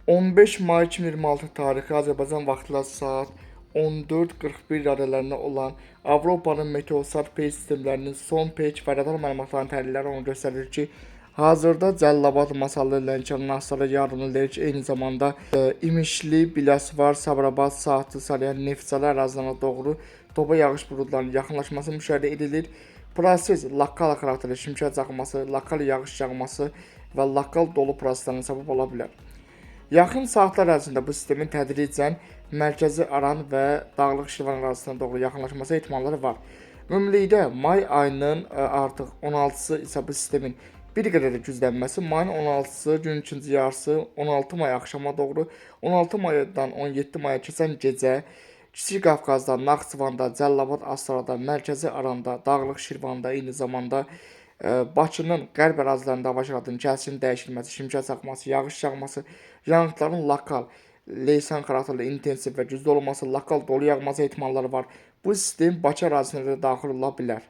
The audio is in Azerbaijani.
15 may 2026 tarixi Azərbaycan vaxtıyla saat 14:41 radələrində olan Avropanın meteosat peyk sistemlərinin son peyk və radar məlumatlarının təhlilləri onu göstərir ki, hazırda Cəlilabad, Masallı, Lənkəran, Astara, Yardımlı, Lərik, eyni zamanda İmişli, Biləsuvar, Sabirabad, Saatlı, Salyan, Neftçala ərazilərinə doğru topa yağış buludlarının yaxınlaşması müşahidə edilir. Proses lokal xarakterli şimşək çaxması, lokal yağış yağması və lokal dolu proseslərinə səbəb ola bilər. Yaxın saatlar ərzində bu sistemin tədricən mərkəzi Aran və Dağlıq Şirvan ərazisinə doğru yaxınlaşması ehtimalları var. Ümumilikdə may ayının artıq 16-sı isə bu sistemin bir qədər də güclənməsi, mayın 16-sı gün ikinci yarısı 16 may axşama doğru 16 maydan 17 maya keçən gecə Kiçik Qafqazda, Naxçıvanda, Cəlilabad, Astarada, Mərkəzi Aranda, Dağlıq Şirvanda, eyni zamanda Bakının qərb ərazilərində hava şəraitinin kəskin dəyişilməsi, şimşək çaxması, yağış yağması, yağıntıların lokal, leysan xarakterli, intensiv və güclü olması, lokal dolu yağması ehtimalları var. Bu sistem Bakı ərazisinə də daxil ola bilər.